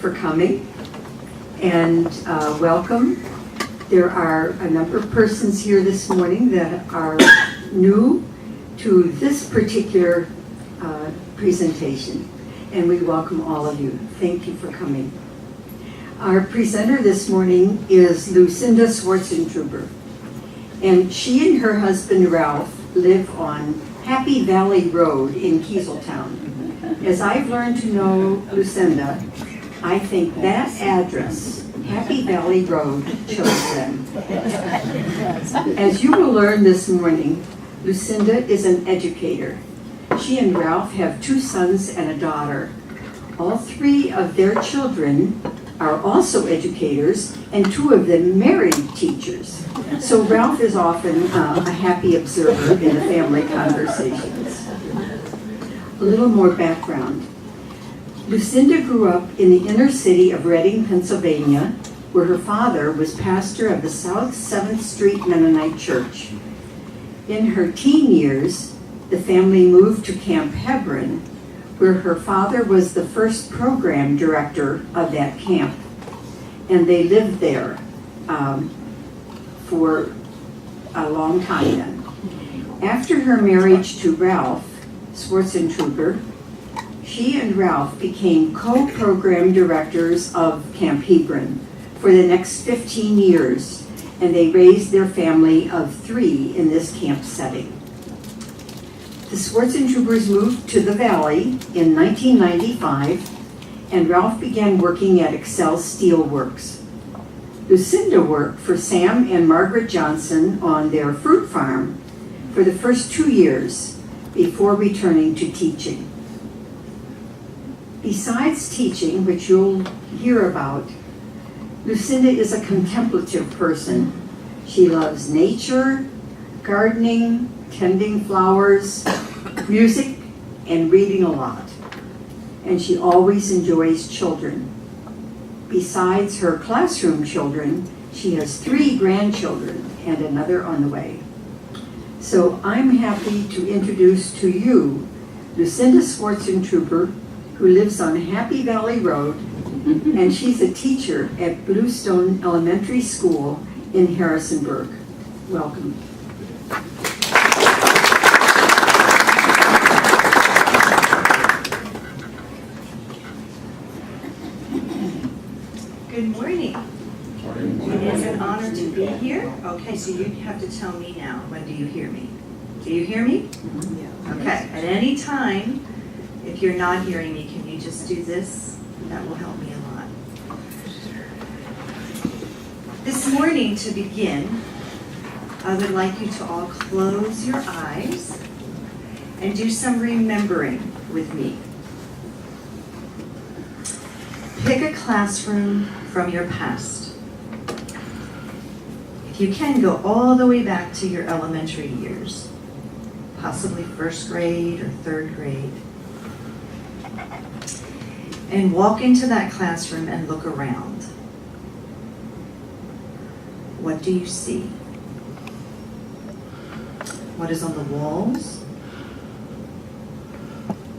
for coming and welcome. There are a number of persons here this morning that are new to this particular presentation, and we welcome all of you. Thank you for coming. Our presenter this morning is Lucinda Swartzentruber, and she and her husband Ralph live on Happy Valley Road in Kieseltown. As I've learned to know Lucinda, I think that address, Happy Valley Road, chose them. As you will learn this morning, Lucinda is an educator. She and Ralph have 2 sons and a daughter. All 3 of their children are also educators, and 2 of them married teachers. So Ralph is often a happy observer in the family conversations. A little more background. Lucinda grew up in the inner city of Reading, Pennsylvania, where her father was pastor of the South 7th Street Mennonite Church. In her teen years, the family moved to Camp Hebron, where her father was the first program director of that camp. And they lived there for a long time then. After her marriage to Ralph Swartzentruber, she and Ralph became co-program directors of Camp Hebron for the next 15 years, and they raised their family of 3 in this camp setting. The Swartzentrubers moved to the Valley in 1995, and Ralph began working at Excel Steelworks. Lucinda worked for Sam and Margaret Johnson on their fruit farm for the first 2 years before returning to teaching. Besides teaching, which you'll hear about, Lucinda is a contemplative person. She loves nature, gardening, tending flowers, music, and reading a lot. And she always enjoys children. Besides her classroom children, she has 3 grandchildren and another on the way. So I'm happy to introduce to you Lucinda Swartzentruber, who lives on Happy Valley Road, and she's a teacher at Bluestone Elementary School in Harrisonburg. Welcome. Good morning. It is an honor to be here. Okay, so you have to tell me now, when do you hear me? Do you hear me? Yeah. Okay, at any time, if you're not hearing me, can you just do this? That will help me a lot. This morning, to begin, I would like you to all close your eyes and do some remembering with me. Pick a classroom from your past. If you can, go all the way back to your elementary years, possibly 1st grade or 3rd grade. And walk into that classroom and look around. What do you see? What is on the walls?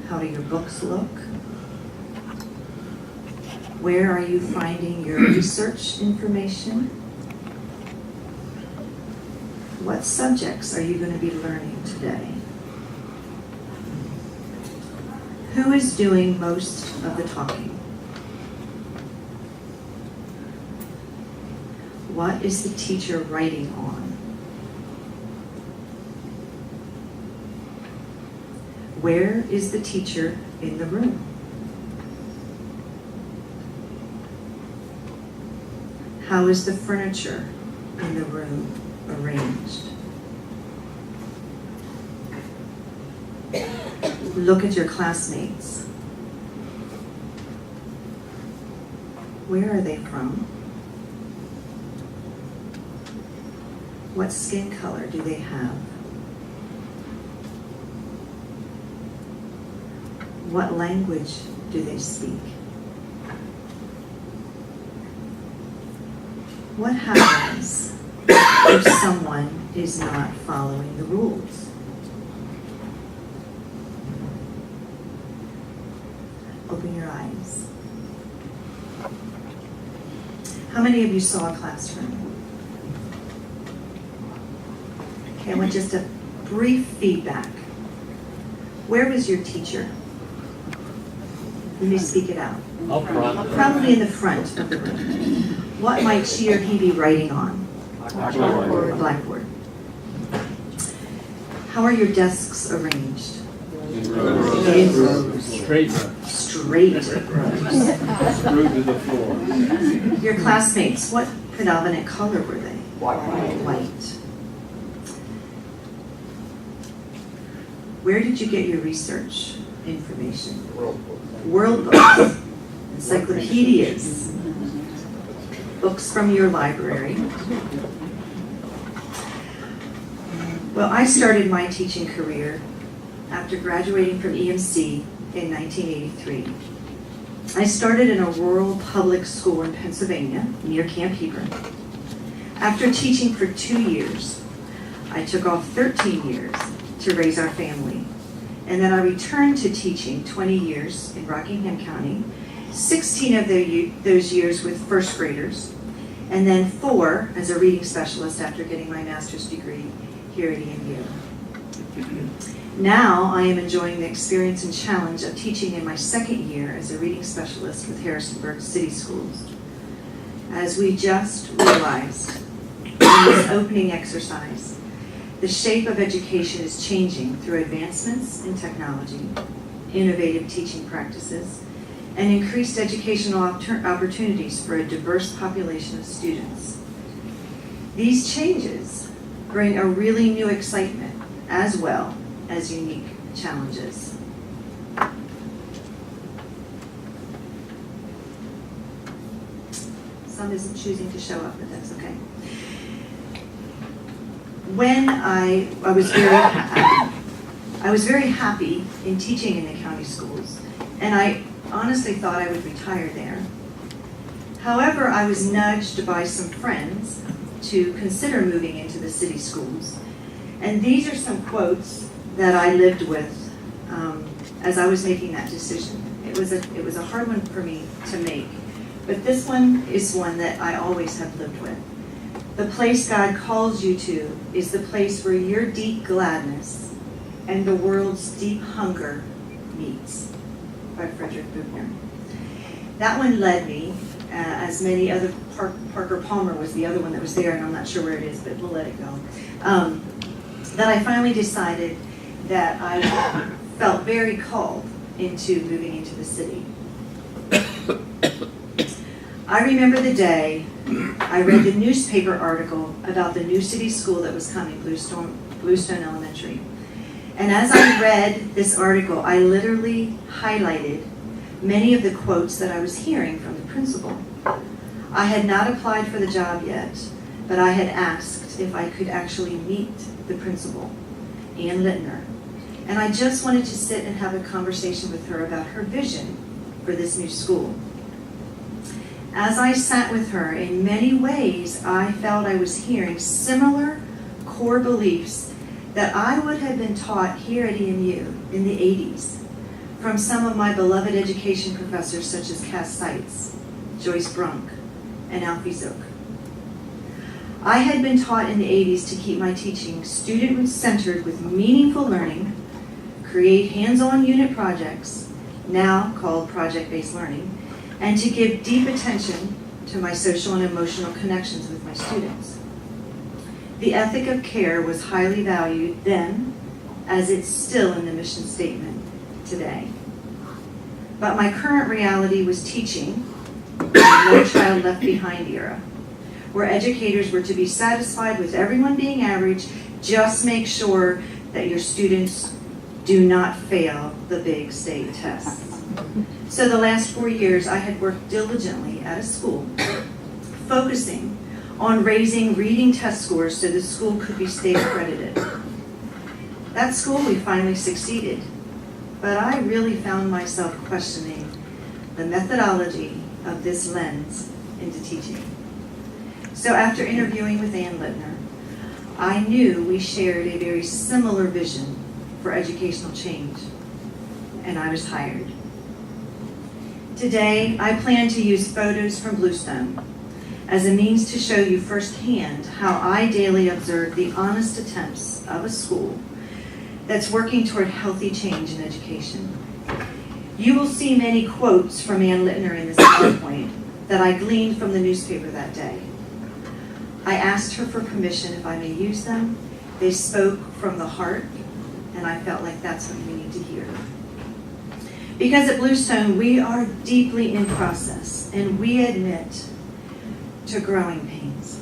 How do your books look? Where are you finding your research information? What subjects are you going to be learning today? Who is doing most of the talking? What is the teacher writing on? Where is the teacher in the room? How is the furniture in the room arranged? Look at your classmates. Where are they from? What skin color do they have? What language do they speak? What happens if someone is not following the rules? Open your eyes. How many of you saw a classroom? Okay, I want just a brief feedback. Where was your teacher? Let me speak it out. Up front. Probably in the front of the room. What might she or he be writing on? Blackboard. Blackboard. How are your desks arranged? In In rows. Straight. Straight. Screwed to the floor. Your classmates, what predominant color were they? White. White. Where did you get your research information? World books, encyclopedias, books from your library. Well, I started my teaching career after graduating from EMC in 1983. I started in a rural public school in Pennsylvania near Camp Hebron. After teaching for 2 years, I took off 13 years to raise our family. And then I returned to teaching 20 years in Rockingham County, 16 of those years with first graders, and then 4 as a reading specialist after getting my master's degree here at EMU. Now I am enjoying the experience and challenge of teaching in my second year as a reading specialist with Harrisonburg City Schools. As we just realized in this opening exercise, the shape of education is changing through advancements in technology, innovative teaching practices, and increased educational opportunities for a diverse population of students. These changes bring a really new excitement as well as unique challenges. Some isn't choosing to show up, but that's okay. When I was very happy in teaching in the county schools, and I honestly thought I would retire there. However, I was nudged by some friends to consider moving into the city schools. And these are some quotes that I lived with as I was making that decision. It was a hard one for me to make, but this one is one that I always have lived with. The place God calls you to is the place where your deep gladness and the world's deep hunger meets, by Frederick Buechner. That one led me, as many other, Parker Palmer was the other one that was there, and I'm not sure where it is, but we'll let it go. That I finally decided that I felt very called into moving into the city. I remember the day I read the newspaper article about the new city school that was coming, Bluestone Elementary. And as I read this article, I literally highlighted many of the quotes that I was hearing from the principal. I had not applied for the job yet, but I had asked if I could actually meet the principal, Ann Littner. And I just wanted to sit and have a conversation with her about her vision for this new school. As I sat with her, in many ways, I felt I was hearing similar core beliefs that I would have been taught here at EMU in the 80s from some of my beloved education professors such as Cass Seitz, Joyce Brunk, and Alfie Zook. I had been taught in the 80s to keep my teaching student-centered with meaningful learning, create hands-on unit projects, now called project-based learning, and to give deep attention to my social and emotional connections with my students. The ethic of care was highly valued then, as it's still in the mission statement today. But my current reality was teaching in the No Child Left Behind era, where educators were to be satisfied with everyone being average, just make sure that your students do not fail the big state tests. So the last 4 years, I had worked diligently at a school, focusing on raising reading test scores so the school could be state accredited. That school, we finally succeeded, but I really found myself questioning the methodology of this lens into teaching. So after interviewing with Ann Littner, I knew we shared a very similar vision for educational change, and I was hired. Today, I plan to use photos from Bluestone as a means to show you firsthand how I daily observe the honest attempts of a school that's working toward healthy change in education. You will see many quotes from Ann Littner in this PowerPoint that I gleaned from the newspaper that day. I asked her for permission if I may use them. They spoke from the heart, and I felt like that's what we need to hear. Because at Bluestone, we are deeply in process, and we admit to growing pains.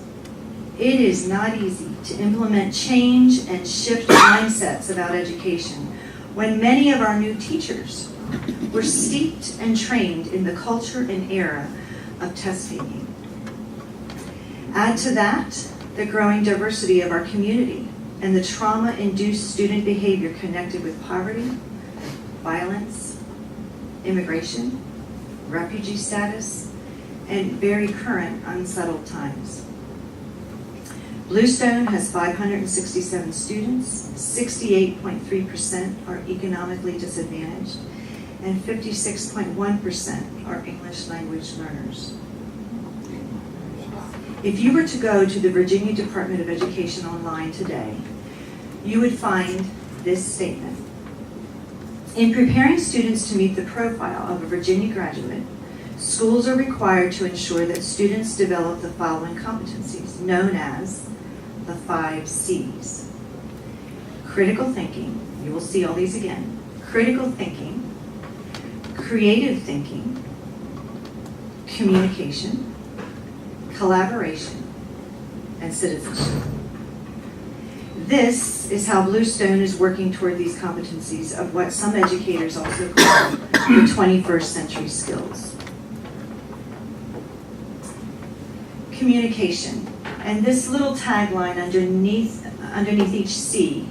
It is not easy to implement change and shift mindsets about education when many of our new teachers were steeped and trained in the culture and era of test-taking. Add to that the growing diversity of our community and the trauma-induced student behavior connected with poverty, violence, immigration, refugee status, and very current unsettled times. Bluestone has 567 students, 68.3% are economically disadvantaged, and 56.1% are English language learners. If you were to go to the Virginia Department of Education online today, you would find this statement. In preparing students to meet the profile of a Virginia graduate, schools are required to ensure that students develop the following competencies, known as the 5 C's. Critical thinking, you will see all these again. Critical thinking, creative thinking, communication, collaboration, and citizenship. This is how Bluestone is working toward these competencies of what some educators also call the 21st century skills. Communication. And this little tagline underneath each C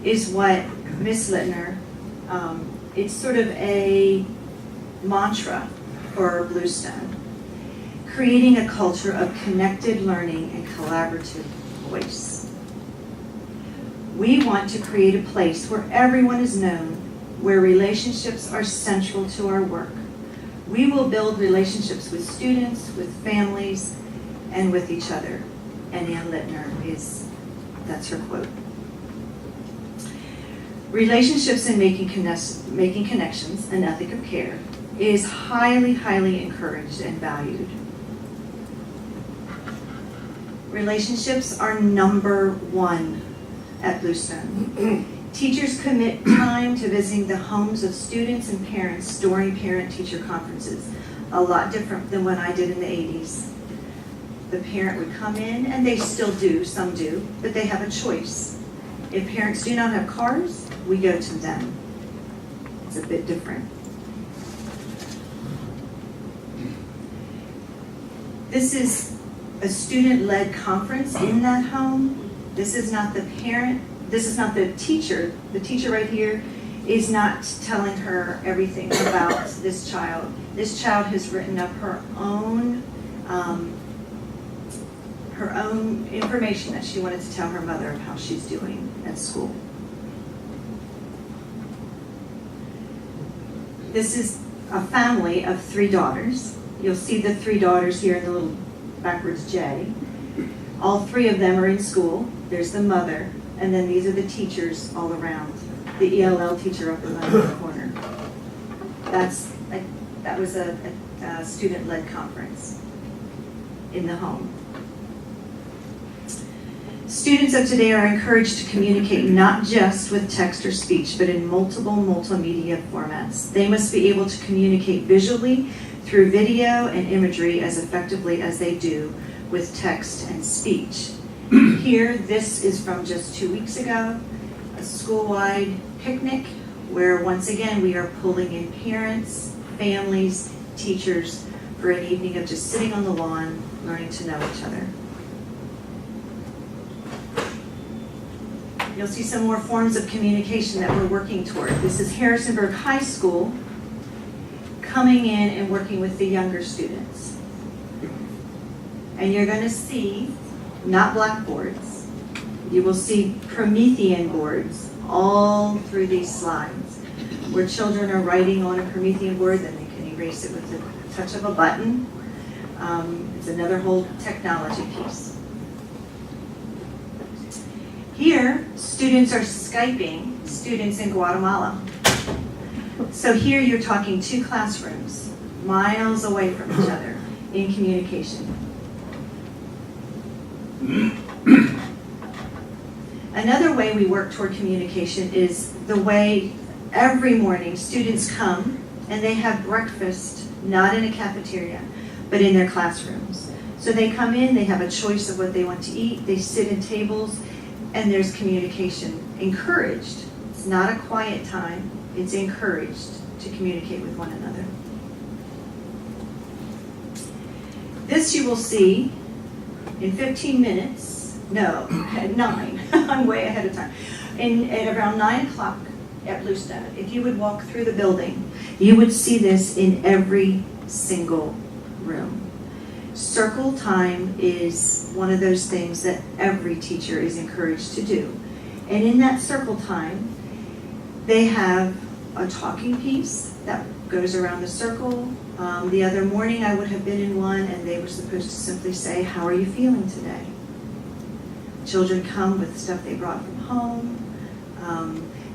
is what Ms. Littner, it's sort of a mantra for Bluestone. Creating a culture of connected learning and collaborative voice. We want to create a place where everyone is known, where relationships are central to our work. We will build relationships with students, with families, and with each other. And Ann Littner that's her quote. Relationships and making connections, an ethic of care, is highly, highly encouraged and valued. Relationships are number one at Bluestone. Teachers commit time to visiting the homes of students and parents during parent-teacher conferences. A lot different than what I did in the 80s. The parent would come in, and they still do, some do, but they have a choice. If parents do not have cars, we go to them. It's a bit different. This is a student-led conference in that home. This is not the parent, this is not the teacher. The teacher right here is not telling her everything about this child. This child has written up her own information that she wanted to tell her mother of how she's doing at school. This is a family of 3 daughters. You'll see the 3 daughters here in the little backwards J. All 3 of them are in school. There's the mother, and then these are the teachers all around. The ELL teacher up in the corner. That was a student-led conference in the home. Students of today are encouraged to communicate not just with text or speech, but in multiple multimedia formats. They must be able to communicate visually through video and imagery as effectively as they do with text and speech. Here, this is from just 2 weeks ago, a school-wide picnic where once again we are pulling in parents, families, teachers for an evening of just sitting on the lawn, learning to know each other. You'll see some more forms of communication that we're working toward. This is Harrisonburg High School coming in and working with the younger students. And you're going to see not blackboards. You will see Promethean boards all through these slides, where children are writing on a Promethean board, then they can erase it with the touch of a button. It's another whole technology piece. Here, students are Skyping students in Guatemala. So here you're talking 2 classrooms, miles away from each other in communication. Another way we work toward communication is the way every morning students come and they have breakfast, not in a cafeteria, but in their classrooms. So they come in, they have a choice of what they want to eat, they sit at tables, and there's communication. Encouraged. It's not a quiet time, it's encouraged to communicate with one another. This you will see in 15 minutes, no, at 9, I'm way ahead of time, at around 9 o'clock at Bluestone. If you would walk through the building, you would see this in every single room. Circle time is one of those things that every teacher is encouraged to do. And in that circle time, they have a talking piece that goes around the circle. The other morning I would have been in one and they were supposed to simply say, "How are you feeling today?" Children come with stuff they brought from home.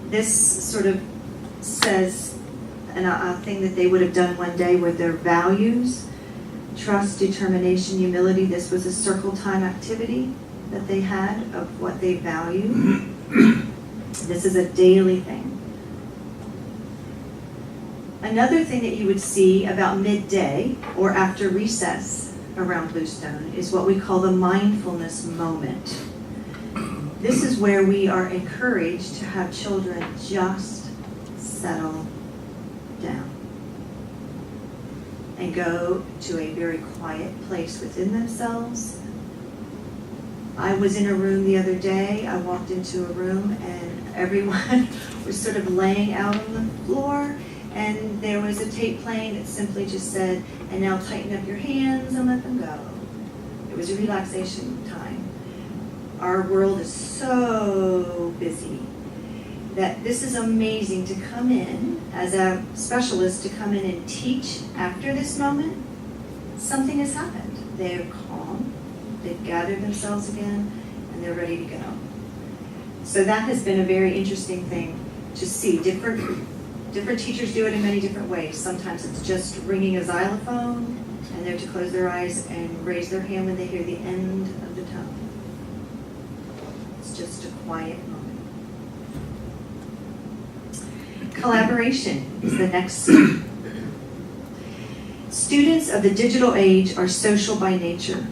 This sort of says a thing that they would have done one day with their values, trust, determination, humility. This was a circle time activity that they had of what they value. This is a daily thing. Another thing that you would see about midday or after recess around Bluestone is what we call the mindfulness moment. This is where we are encouraged to have children just settle down and go to a very quiet place within themselves. I was in a room the other day. I walked into a room and everyone was sort of laying out on the floor, and there was a tape playing that simply just said, "And now tighten up your hands and let them go." It was a relaxation time. Our world is so busy that this is amazing to come in as a specialist, to come in and teach after this moment. Something has happened. They're calm, they've gathered themselves again, and they're ready to go. So that has been a very interesting thing to see. Different teachers do it in many different ways. Sometimes it's just ringing a xylophone, and they're to close their eyes and raise their hand when they hear the end of the tone. It's just a quiet moment. Collaboration is the next step. Students of the digital age are social by nature.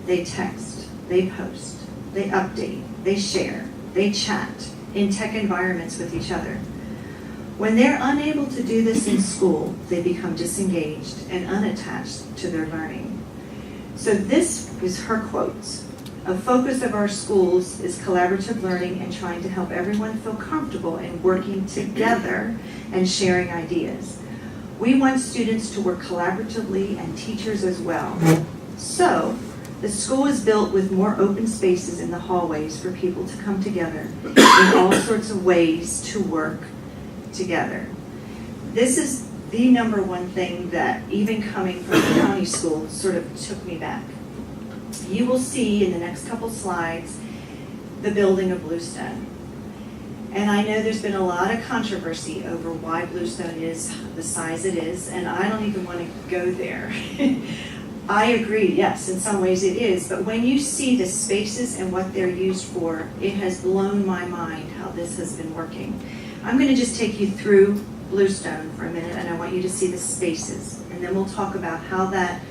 They text, they post, they update, they share, they chat in tech environments with each other. When they're unable to do this in school, they become disengaged and unattached to their learning. So this is her quotes. "A focus of our schools is collaborative learning and trying to help everyone feel comfortable in working together and sharing ideas. We want students to work collaboratively and teachers as well. So, the school is built with more open spaces in the hallways for people to come together in all sorts of ways to work together." This is the number one thing that, even coming from the county school, sort of took me back. You will see in the next couple slides the building of Bluestone. And I know there's been a lot of controversy over why Bluestone is the size it is, and I don't even want to go there. I agree, yes, in some ways it is, but when you see the spaces and what they're used for, it has blown my mind how this has been working. I'm going to just take you through Bluestone for a minute, and I want you to see the spaces, and then we'll talk about how that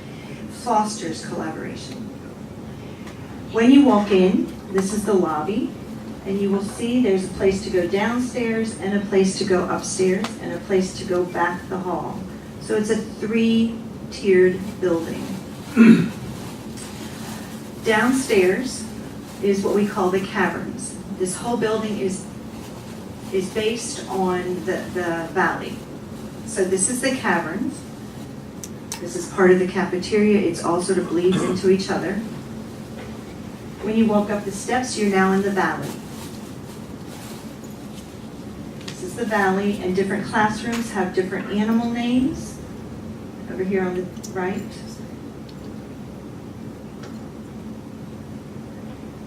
fosters collaboration. When you walk in, this is the lobby, and you will see there's a place to go downstairs and a place to go upstairs and a place to go back the hall. So it's a 3-tiered building. Downstairs is what we call the caverns. This whole building is based on the valley. So this is the caverns. This is part of the cafeteria. It's all sort of bleeds into each other. When you walk up the steps, you're now in the valley. This is the valley, and different classrooms have different animal names. Over here on the right.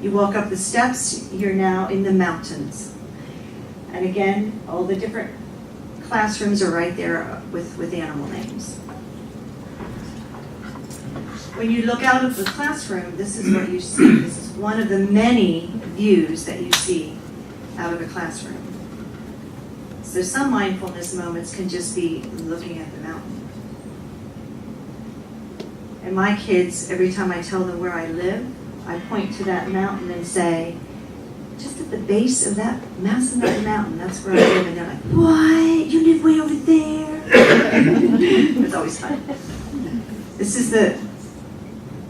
You walk up the steps, you're now in the mountains. And again, all the different classrooms are right there with animal names. When you look out of the classroom, this is what you see. This is one of the many views that you see out of a classroom. So some mindfulness moments can just be looking at the mountain. And my kids, every time I tell them where I live, I point to that mountain and say, just at the base of that massive mountain, that's where I live. And they're like, what? You live way over there? It's always fun. This is the,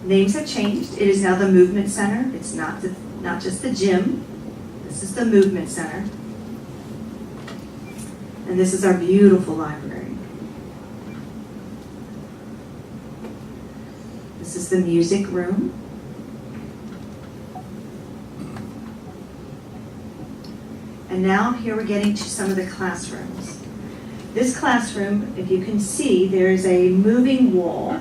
names have changed. It is now the Movement Center. It's not just the gym. This is the Movement Center. And this is our beautiful library. This is the music room. And now here we're getting to some of the classrooms. This classroom, if you can see, there's a moving wall.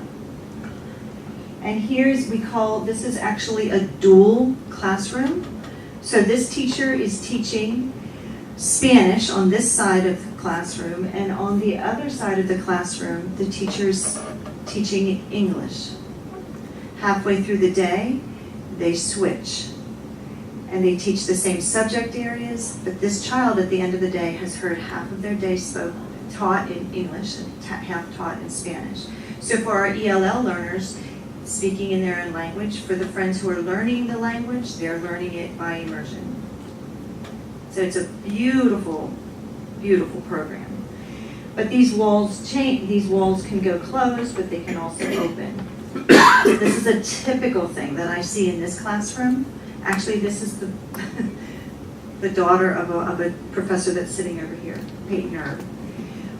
And here's, this is actually a dual classroom. So this teacher is teaching Spanish on this side of the classroom, and on the other side of the classroom, the teacher's teaching English. Halfway through the day, they switch. And they teach the same subject areas, but this child at the end of the day has heard half of their day taught in English and half taught in Spanish. So for our ELL learners, speaking in their own language, for the friends who are learning the language, they're learning it by immersion. So it's a beautiful, beautiful program. But these walls can go closed, but they can also open. This is a typical thing that I see in this classroom. Actually, this is the daughter of a professor that's sitting over here, Peyton Erb,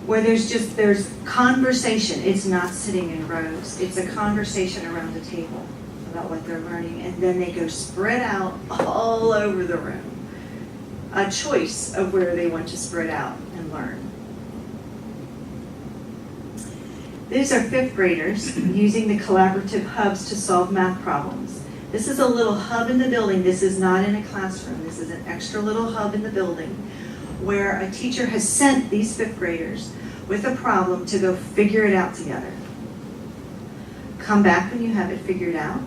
where there's conversation. It's not sitting in rows. It's a conversation around the table about what they're learning, and then they go spread out all over the room. A choice of where they want to spread out and learn. These are fifth graders using the collaborative hubs to solve math problems. This is a little hub in the building. This is not in a classroom. This is an extra little hub in the building where a teacher has sent these fifth graders with a problem to go figure it out together. Come back when you have it figured out.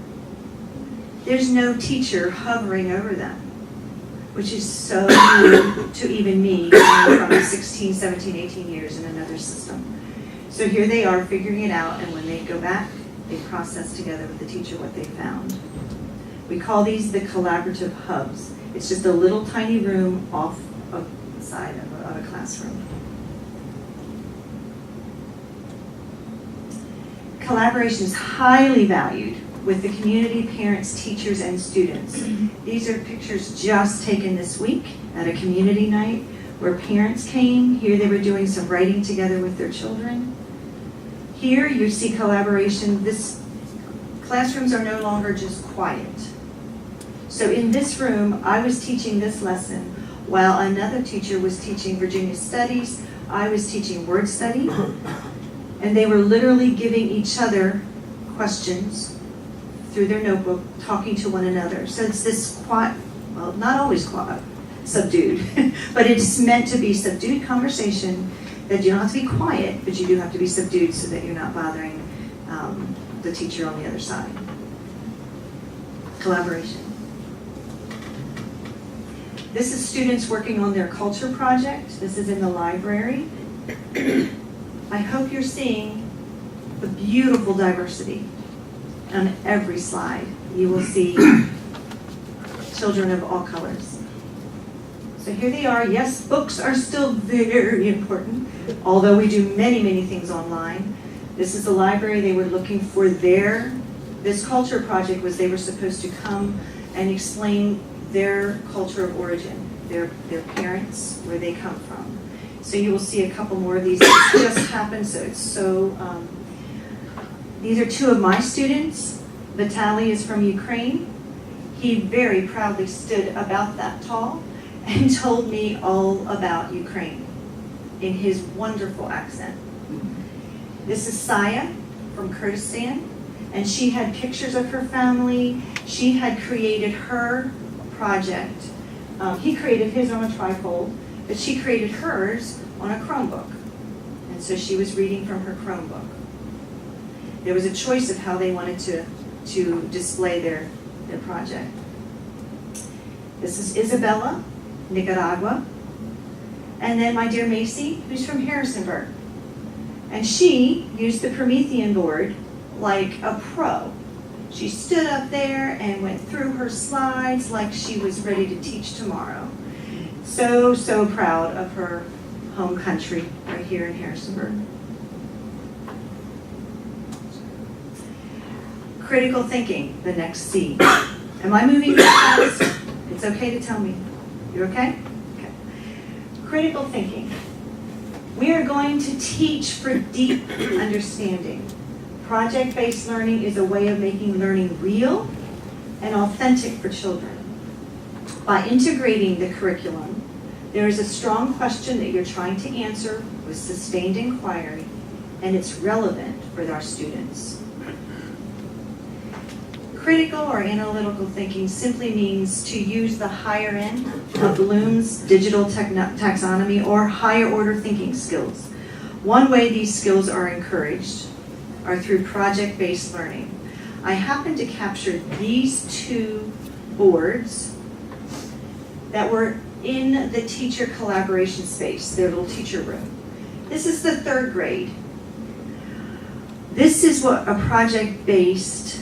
There's no teacher hovering over them, which is so new to even me from 16, 17, 18 years in another system. So here they are figuring it out, and when they go back, they process together with the teacher what they found. We call these the collaborative hubs. It's just a little tiny room off of the side of a classroom. Collaboration is highly valued with the community, parents, teachers, and students. These are pictures just taken this week at a community night where parents came. Here they were doing some writing together with their children. Here you see collaboration. Classrooms are no longer just quiet. So in this room, I was teaching this lesson while another teacher was teaching Virginia Studies. I was teaching word study. And they were literally giving each other questions through their notebook, talking to one another. So it's this quiet, well, not always quiet, subdued, but it's meant to be subdued conversation that you don't have to be quiet, but you do have to be subdued so that you're not bothering the teacher on the other side. Collaboration. This is students working on their culture project. This is in the library. I hope you're seeing the beautiful diversity on every slide. You will see children of all colors. So here they are. Yes, books are still very important, although we do many, many things online. This is the library. They were looking for this culture project was they were supposed to come and explain their culture of origin, their parents, where they come from. So you will see a couple more of these. This just happened, so it's so, these are two of my students. Vitaly is from Ukraine. He very proudly stood about that tall and told me all about Ukraine in his wonderful accent. This is Saya from Kurdistan, and she had pictures of her family. She had created her project. He created his on a trifold, but she created hers on a Chromebook. And so she was reading from her Chromebook. There was a choice of how they wanted to display their project. This is Isabella, Nicaragua. And then my dear Macy, who's from Harrisonburg. And she used the Promethean board like a pro. She stood up there and went through her slides like she was ready to teach tomorrow. So proud of her home country right here in Harrisonburg. Critical thinking, the next C. Am I moving too fast? It's okay to tell me. You okay? Okay. Critical thinking. We are going to teach for deep understanding. Project-based learning is a way of making learning real and authentic for children. By integrating the curriculum, there is a strong question that you're trying to answer with sustained inquiry, and it's relevant for our students. Critical or analytical thinking simply means to use the higher end of Bloom's digital taxonomy or higher order thinking skills. One way these skills are encouraged are through project-based learning. I happen to capture these two boards that were in the teacher collaboration space, their little teacher room. This is the 3rd grade. This is what a project-based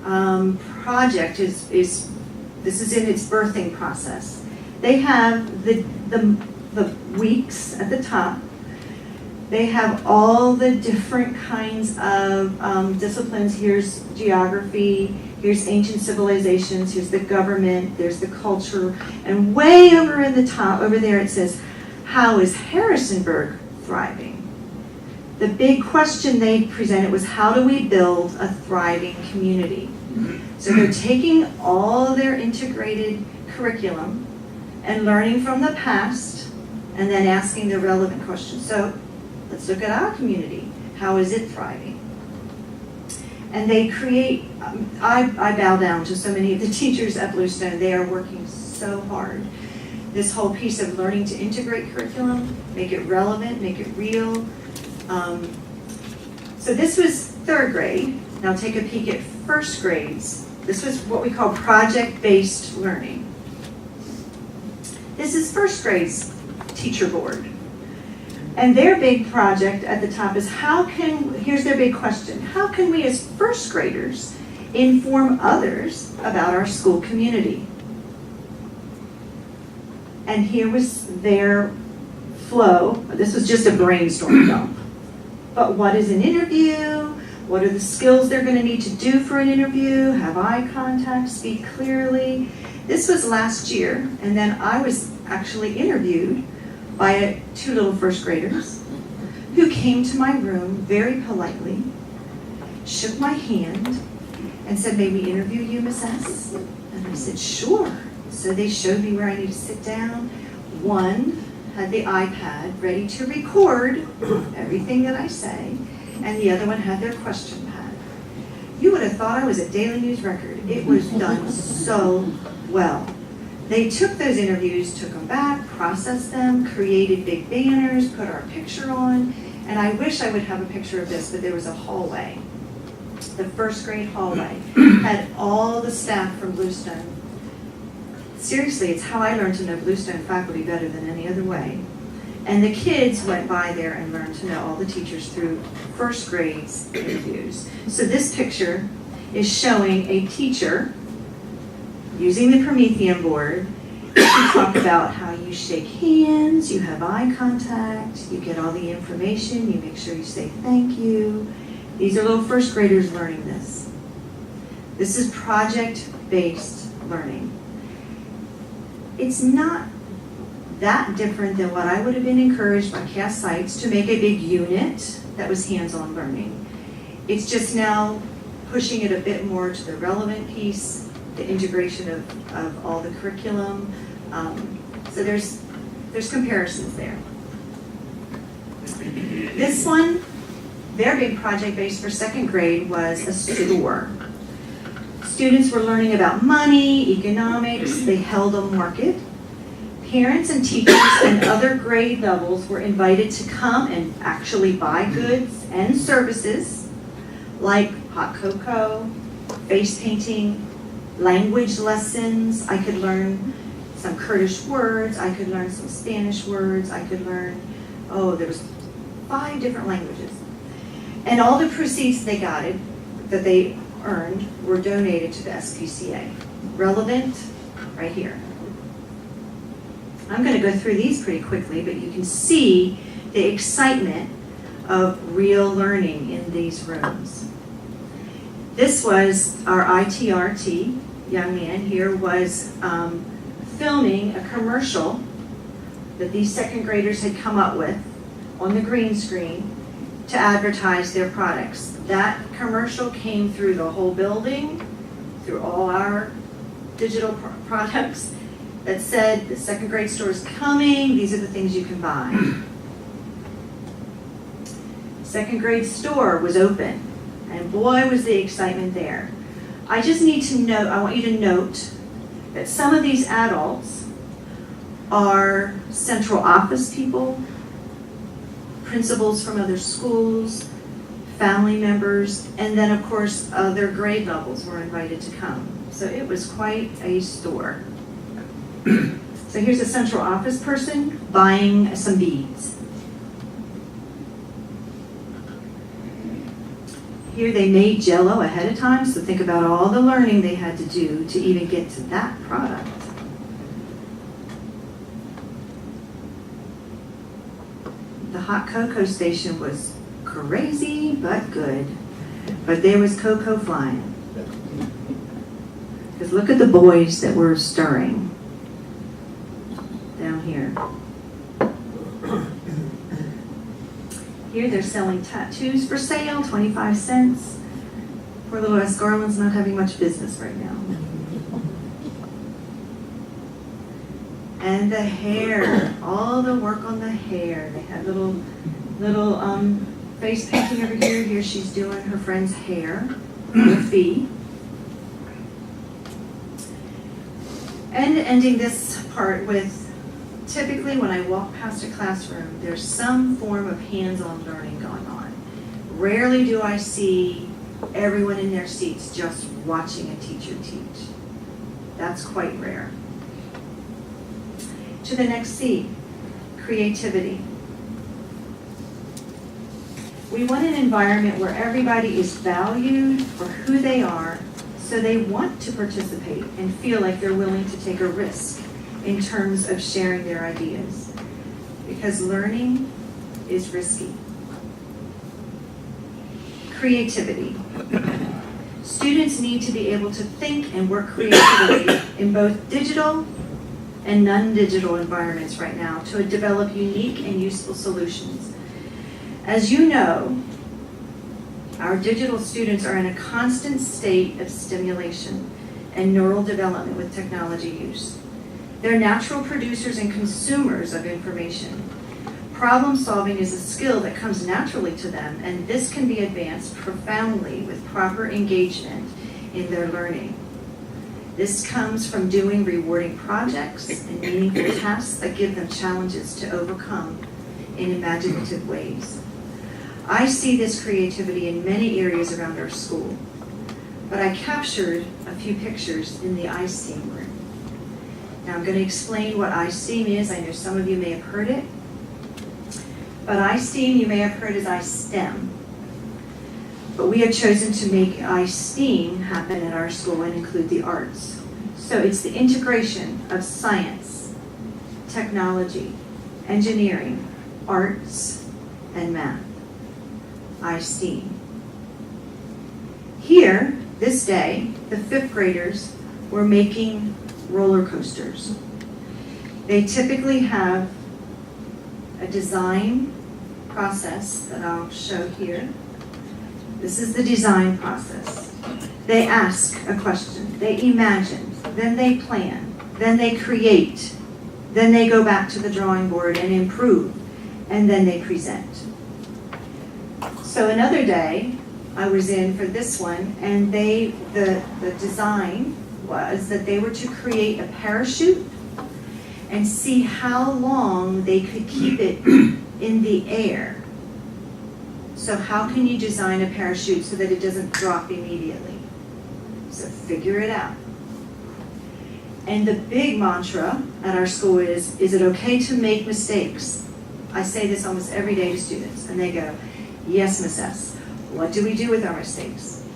project is. This is in its birthing process. They have the weeks at the top. They have all the different kinds of disciplines. Here's geography, here's ancient civilizations, here's the government, there's the culture, and way over in the top, over there it says, how is Harrisonburg thriving? The big question they presented was, how do we build a thriving community? So they're taking all their integrated curriculum and learning from the past and then asking the relevant questions. So let's look at our community. How is it thriving? And they create, I bow down to so many of the teachers at Bluestone. They are working so hard. This whole piece of learning to integrate curriculum, make it relevant, make it real. So this was 3rd grade. Now take a peek at 1st grades. This was what we call project-based learning. This is 1st grade's teacher board. And their big project at the top is here's their big question, how can we as 1st graders inform others about our school community? And here was their flow. This was just a brainstorm dump. But what is an interview? What are the skills they're going to need to do for an interview? Have eye contact, speak clearly. This was last year, and then I was actually interviewed by 2 little 1st graders who came to my room very politely, shook my hand, and said, may we interview you, Miss S? And I said, sure. So they showed me where I need to sit down. One had the iPad ready to record everything that I say, and the other one had their question pad. You would have thought I was a Daily News record. It was done so well. They took those interviews, took them back, processed them, created big banners, put our picture on, and I wish I would have a picture of this, but there was a hallway. The 1st grade hallway had all the staff from Bluestone. Seriously, it's how I learned to know Bluestone faculty better than any other way. And the kids went by there and learned to know all the teachers through 1st grade's interviews. So this picture is showing a teacher using the Promethean board to talk about how you shake hands, you have eye contact, you get all the information, you make sure you say thank you. These are little 1st graders learning this. This is project-based learning. It's not that different than what I would have been encouraged by Cass Seitz to make a big unit that was hands-on learning. It's just now pushing it a bit more to the relevant piece, the integration of all the curriculum. So there's comparisons there. This one their big project base for second grade was a store. Students were learning about money, economics, they held a market. Parents and teachers and other grade levels were invited to come and actually buy goods and services like hot cocoa, face painting, language lessons. I could learn some Kurdish words, I could learn some Spanish words, I could learn, there was 5 different languages. And all the proceeds they got that they earned were donated to the SPCA. Relevant, right here. I'm going to go through these pretty quickly, but you can see the excitement of real learning in these rooms. This was our ITRT young man here was filming a commercial that these second graders had come up with on the green screen to advertise their products. That commercial came through the whole building, through all our digital products, that said the second grade store is coming, these are the things you can buy. Second grade store was open, and boy was the excitement there. I just need to note, I want you to note that some of these adults are central office people, principals from other schools, family members, and then of course other grade levels were invited to come. So it was quite a store. So here's a central office person buying some beads. Here they made Jell-O ahead of time, so think about all the learning they had to do to even get to that product. The hot cocoa station was crazy but good, but there was cocoa flying. Because look at the boys that were stirring down here. Here they're selling tattoos for sale, 25 cents. Poor little S. Garland's not having much business right now. And the hair, all the work on the hair. They had little face painting over here. Here she's doing her friend's hair, the fee. And ending this part with, typically when I walk past a classroom, there's some form of hands-on learning going on. Rarely do I see everyone in their seats just watching a teacher teach. That's quite rare. To the next C, creativity. We want an environment where everybody is valued for who they are, so they want to participate and feel like they're willing to take a risk in terms of sharing their ideas. Because learning is risky. Creativity. Students need to be able to think and work creatively in both digital and non-digital environments right now to develop unique and useful solutions. As you know, our digital students are in a constant state of stimulation and neural development with technology use. They're natural producers and consumers of information. Problem solving is a skill that comes naturally to them, and this can be advanced profoundly with proper engagement in their learning. This comes from doing rewarding projects and meaningful tasks that give them challenges to overcome in imaginative ways. I see this creativity in many areas around our school, but I captured a few pictures in the iSteam room. Now I'm going to explain what iSteam is. I know some of you may have heard it, but iSteam you may have heard as iSTEM. But we have chosen to make iSteam happen at our school and include the arts. So it's the integration of science, technology, engineering, arts, and math. iSteam. Here, this day, the 5th graders were making roller coasters. They typically have a design process that I'll show here. This is the design process. They ask a question, they imagine, then they plan, then they create, then they go back to the drawing board and improve, and then they present. So another day, I was in for this one, and the design was that they were to create a parachute and see how long they could keep it in the air. So how can you design a parachute so that it doesn't drop immediately? So figure it out. And the big mantra at our school is it okay to make mistakes? I say this almost every day to students, and they go, yes, Miss S. What do we do with our mistakes?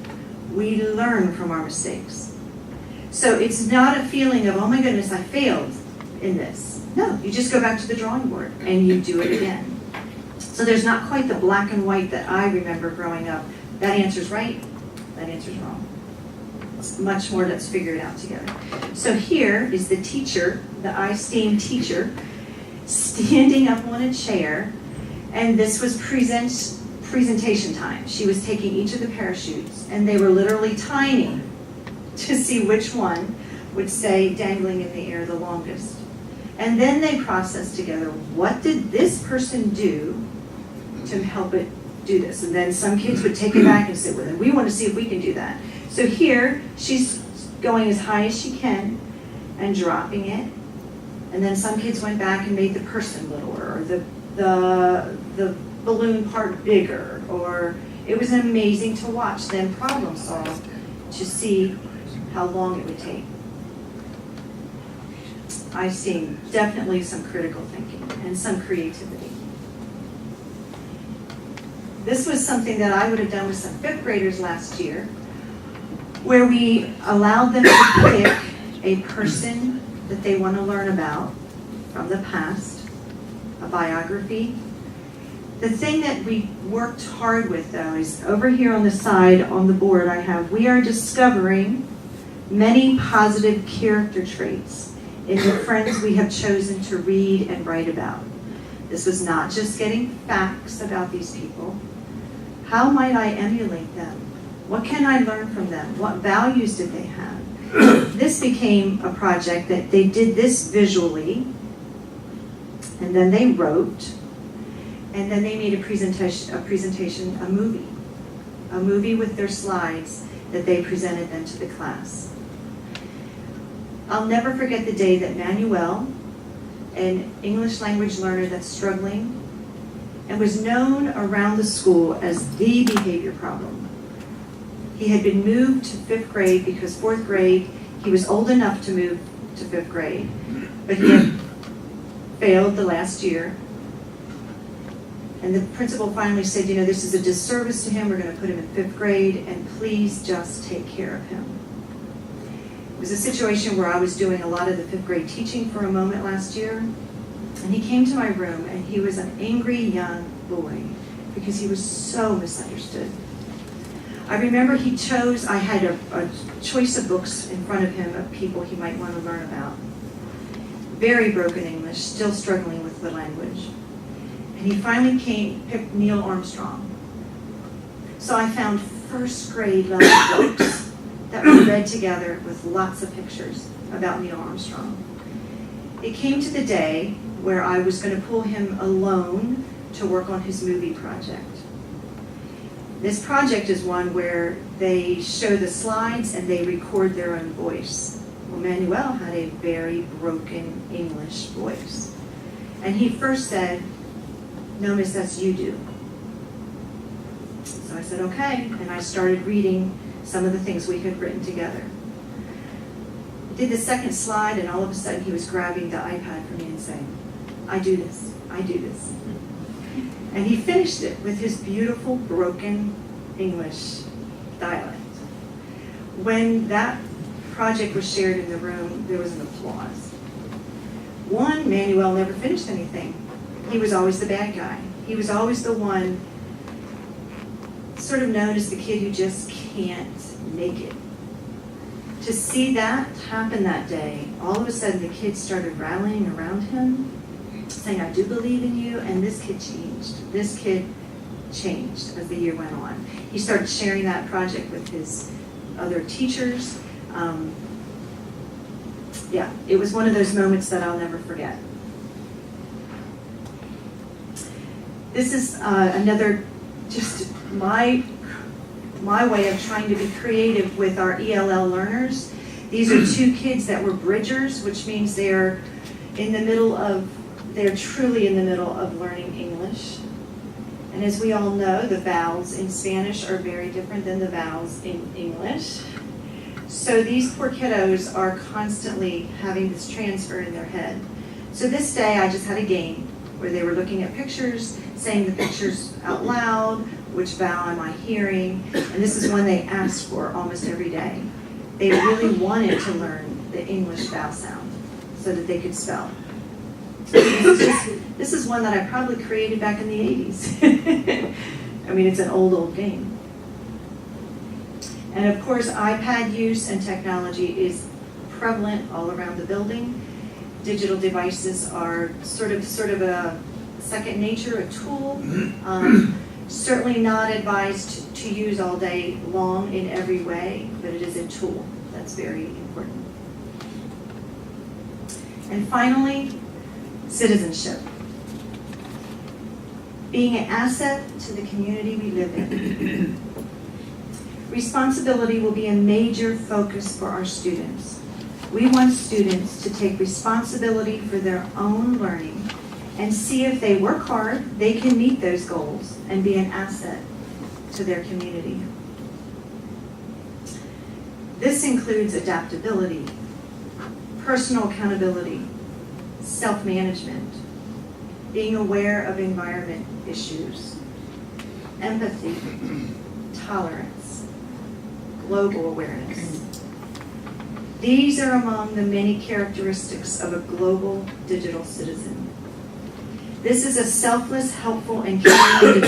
We learn from our mistakes. So it's not a feeling of, oh my goodness, I failed in this. No, you just go back to the drawing board and you do it again. So there's not quite the black and white that I remember growing up. That answer's right, that answer's wrong. It's much more let's figure it out together. So here is the teacher, the I-STEAM teacher, standing up on a chair, and this was presentation time. She was taking each of the parachutes, and they were literally timing to see which one would stay dangling in the air the longest. And then they processed together, what did this person do to help it do this? And then some kids would take it back and say, well, then we want to see if we can do that. So here, she's going as high as she can and dropping it. And then some kids went back and made the person littler, or the balloon part bigger, or it was amazing to watch them problem solve to see how long it would take. I've seen definitely some critical thinking and some creativity. This was something that I would have done with some fifth graders last year, where we allowed them to pick a person that they want to learn about from the past, a biography. The thing that we worked hard with, though, is over here on the side on the board I have, we are discovering many positive character traits in the friends we have chosen to read and write about. This was not just getting facts about these people. How might I emulate them? What can I learn from them? What values did they have? This became a project that they did this visually, and then they wrote, and then they made a movie with their slides that they presented then to the class. I'll never forget the day that Manuel, an English language learner that's struggling, and was known around the school as the behavior problem. He had been moved to 5th grade because 4th grade, he was old enough to move to 5th grade, but he had failed the last year. And the principal finally said, you know, this is a disservice to him. We're going to put him in 5th grade, and please just take care of him. It was a situation where I was doing a lot of the 5th grade teaching for a moment last year, and he came to my room, and he was an angry young boy because he was so misunderstood. I remember he chose, I had a choice of books in front of him of people he might want to learn about. Very broken English, still struggling with the language. And he finally picked Neil Armstrong. So I found 1st grade level books that were read together with lots of pictures about Neil Armstrong. It came to the day where I was going to pull him alone to work on his movie project. This project is one where they show the slides and they record their own voice. Well, Manuel had a very broken English voice. And he first said, no, Miss, that's you do. So I said, okay, and I started reading some of the things we had written together. I did the second slide, and all of a sudden he was grabbing the iPad from me and saying, I do this, I do this. And he finished it with his beautiful broken English dialect. When that project was shared in the room, there was an applause. One, Manuel never finished anything. He was always the bad guy. He was always the one sort of known as the kid who just can't make it. To see that happen that day, all of a sudden the kids started rallying around him, saying, I do believe in you, and this kid changed. This kid changed as the year went on. He started sharing that project with his other teachers. Yeah, it was one of those moments that I'll never forget. This is another just my way of trying to be creative with our ELL learners. These are two kids that were bridgers, which means they're truly in the middle of learning English. And as we all know, the vowels in Spanish are very different than the vowels in English. So these poor kiddos are constantly having this transfer in their head. So this day I just had a game where they were looking at pictures, saying the pictures out loud, which vowel am I hearing, and this is one they asked for almost every day. They really wanted to learn the English vowel sound so that they could spell. This is one that I probably created back in the 80s. I mean, it's an old game. And of course, iPad use and technology is prevalent all around the building. Digital devices are sort of a second nature, a tool. Certainly not advised to use all day long in every way, but it is a tool. That's very important. And finally, citizenship. Being an asset to the community we live in. Responsibility will be a major focus for our students. We want students to take responsibility for their own learning and see if they work hard, they can meet those goals and be an asset to their community. This includes adaptability, personal accountability, self-management, being aware of environment issues, empathy, tolerance, global awareness. These are among the many characteristics of a global digital citizen. This is a selfless, helpful, and caring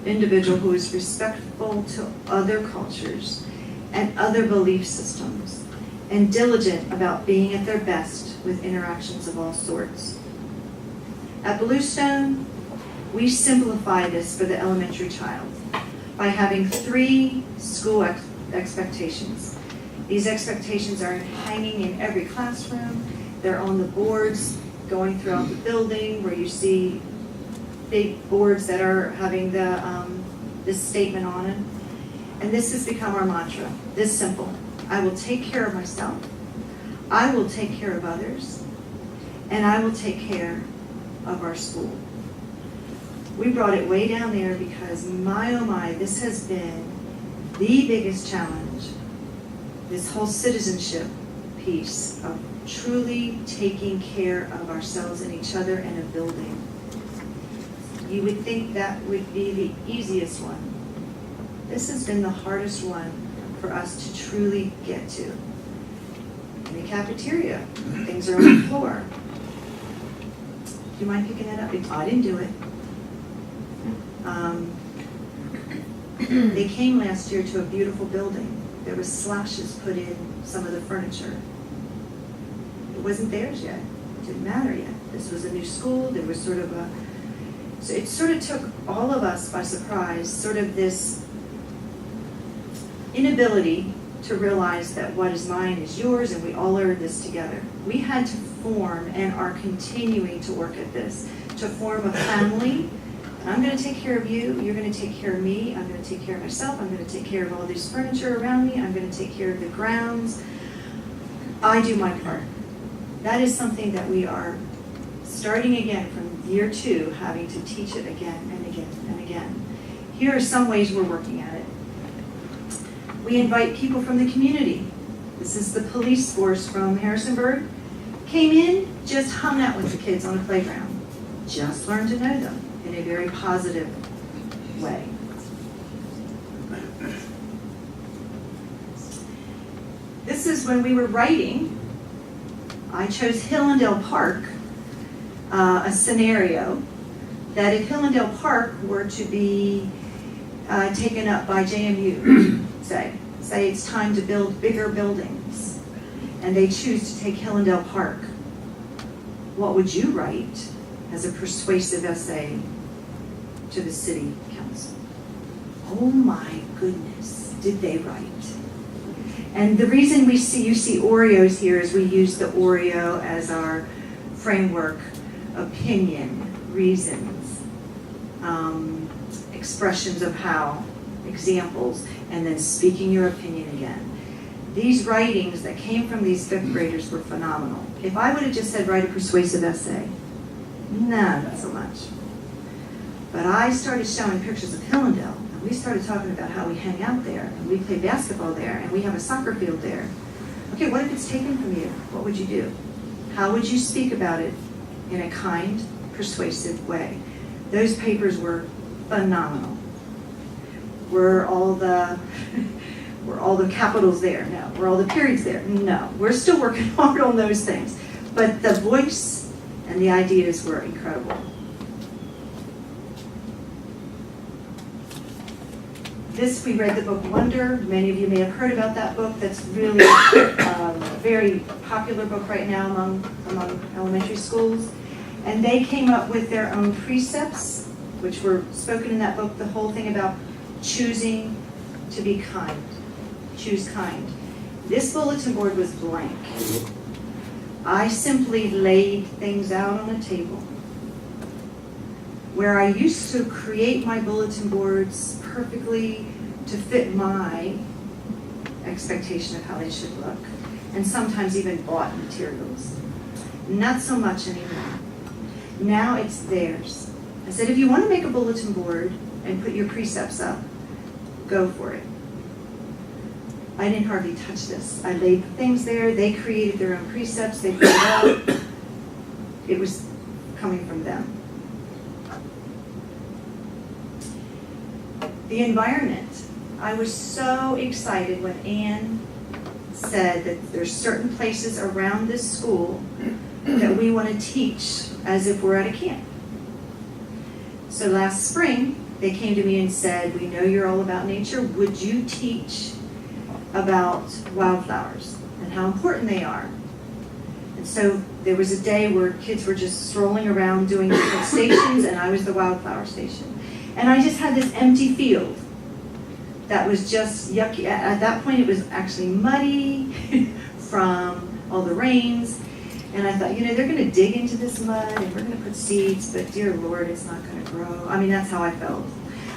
individual who is respectful to other cultures and other belief systems, and diligent about being at their best with interactions of all sorts. At Bluestone, we simplify this for the elementary child by having 3 school expectations. These expectations are hanging in every classroom. They're on the boards going throughout the building where you see big boards that are having this statement on it. And this has become our mantra, this simple. I will take care of myself, I will take care of others, and I will take care of our school. We brought it way down there because my oh my, this has been the biggest challenge, this whole citizenship piece of truly taking care of ourselves and each other in a building. You would think that would be the easiest one. This has been the hardest one for us to truly get to. In the cafeteria, things are on the floor. Do you mind picking that up? I didn't do it. They came last year to a beautiful building. There was slashes put in some of the furniture. It wasn't theirs yet. It didn't matter yet. This was a new school. There was so it sort of took all of us by surprise, sort of this inability to realize that what is mine is yours and we all earned this together. We had to form and are continuing to work at this, to form a family. I'm going to take care of you, you're going to take care of me, I'm going to take care of myself, I'm going to take care of all this furniture around me, I'm going to take care of the grounds. I do my part. That is something that we are starting again from year 2, having to teach it again and again and again. Here are some ways we're working at it. We invite people from the community. This is the police force from Harrisonburg. Came in, just hung out with the kids on the playground. Just learned to know them in a very positive way. This is when we were writing. I chose Hillendale Park, a scenario that if Hillendale Park were to be taken up by JMU, say it's time to build bigger buildings, and they choose to take Hillendale Park, what would you write as a persuasive essay to the city council? Oh my goodness, did they write? And the reason you see Oreos here is we use the Oreo as our framework, opinion, reasons, expressions of how examples, and then speaking your opinion again. These writings that came from these fifth graders were phenomenal. If I would have just said write a persuasive essay, not so much. But I started showing pictures of Hillendale, and we started talking about how we hang out there, and we play basketball there, and we have a soccer field there. Okay, what if it's taken from you? What would you do? How would you speak about it in a kind, persuasive way? Those papers were phenomenal. Were all the capitals there? No. Were all the periods there? No. We're still working hard on those things. But the voice and the ideas were incredible. We read the book Wonder. Many of you may have heard about that book. That's really a very popular book right now among elementary schools. And they came up with their own precepts, which were spoken in that book, the whole thing about choosing to be kind. Choose kind. This bulletin board was blank. I simply laid things out on a table. Where I used to create my bulletin boards perfectly to fit my expectation of how they should look, and sometimes even bought materials. Not so much anymore. Now it's theirs. I said, if you want to make a bulletin board and put your precepts up, go for it. I didn't hardly touch this. I laid the things there. They created their own precepts. They put it up. It was coming from them. The environment. I was so excited when Anne said that there's certain places around this school that we want to teach as if we're at a camp. So last spring, they came to me and said, we know you're all about nature. Would you teach about wildflowers and how important they are? And so there was a day where kids were just strolling around doing different stations, and I was the wildflower station. And I just had this empty field that was just yucky. At that point, it was actually muddy from all the rains. And I thought, they're going to dig into this mud and we're going to put seeds, but dear Lord, it's not going to grow. I mean, that's how I felt.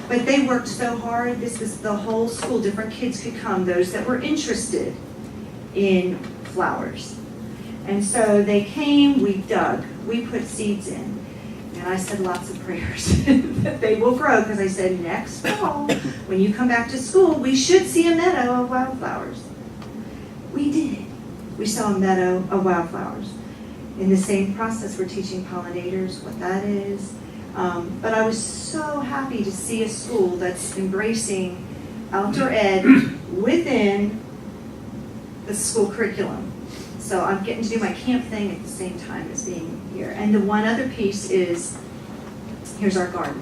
But they worked so hard. This was the whole school. Different kids could come, those that were interested in flowers. And so they came, we dug, we put seeds in. And I said lots of prayers that they will grow, because I said next fall, when you come back to school, we should see a meadow of wildflowers. We did. We saw a meadow of wildflowers. In the same process, we're teaching pollinators, what that is. But I was so happy to see a school that's embracing outdoor ed within the school curriculum. So I'm getting to do my camp thing at the same time as being here. And the one other piece is, here's our garden.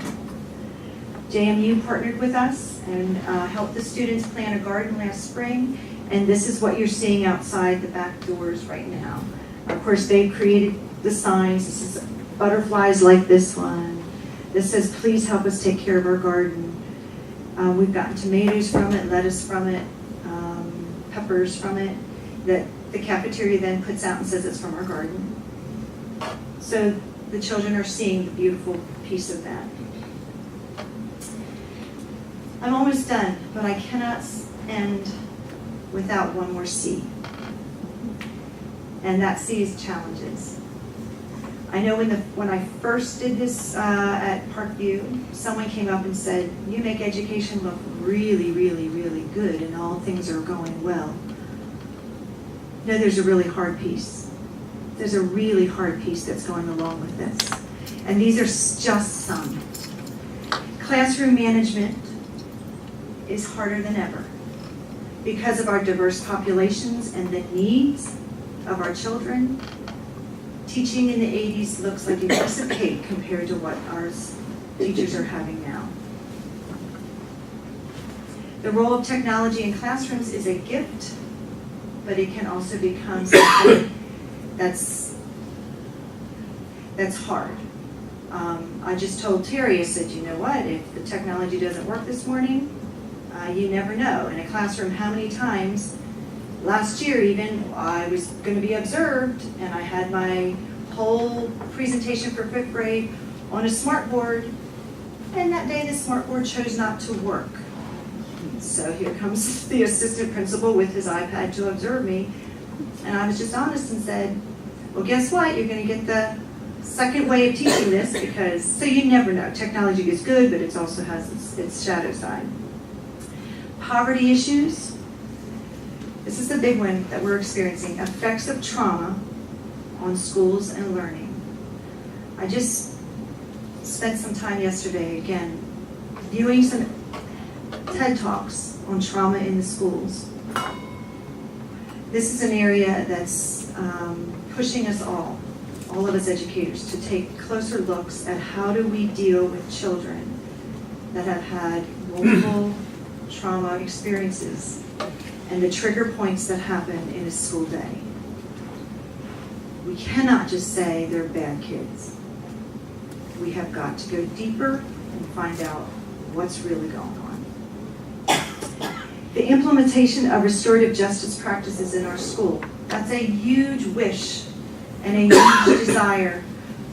JMU partnered with us and helped the students plant a garden last spring. And this is what you're seeing outside the back doors right now. Of course, they've created the signs. This is butterflies like this one. This says, please help us take care of our garden. We've gotten tomatoes from it, lettuce from it, peppers from it, that the cafeteria then puts out and says it's from our garden. So the children are seeing the beautiful piece of that. I'm almost done, but I cannot end without one more C. And that C is challenges. I know when I first did this at Parkview, someone came up and said, you make education look really, really, really good and all things are going well. No, there's a really hard piece. There's a really hard piece that's going along with this. And these are just some. Classroom management is harder than ever because of our diverse populations and the needs of our children. Teaching in the 80s looks like a piece of cake compared to what our teachers are having now. The role of technology in classrooms is a gift, but it can also become something that's hard. I just told Terry, I said, you know what, if the technology doesn't work this morning, you never know. In a classroom, how many times, last year even, I was going to be observed, and I had my whole presentation for 5th grade on a smart board, and that day the smart board chose not to work. So here comes the assistant principal with his iPad to observe me. And I was just honest and said, well, guess what? You're going to get the second way of teaching this because, so you never know. Technology is good, but it also has its shadow side. Poverty issues. This is the big one that we're experiencing. Effects of trauma on schools and learning. I just spent some time yesterday, again, viewing some TED Talks on trauma in the schools. This is an area that's pushing us all of us educators, to take closer looks at how do we deal with children that have had multiple trauma experiences and the trigger points that happen in a school day. We cannot just say they're bad kids. We have got to go deeper and find out what's really going on. The implementation of restorative justice practices in our school. That's a huge wish and a huge desire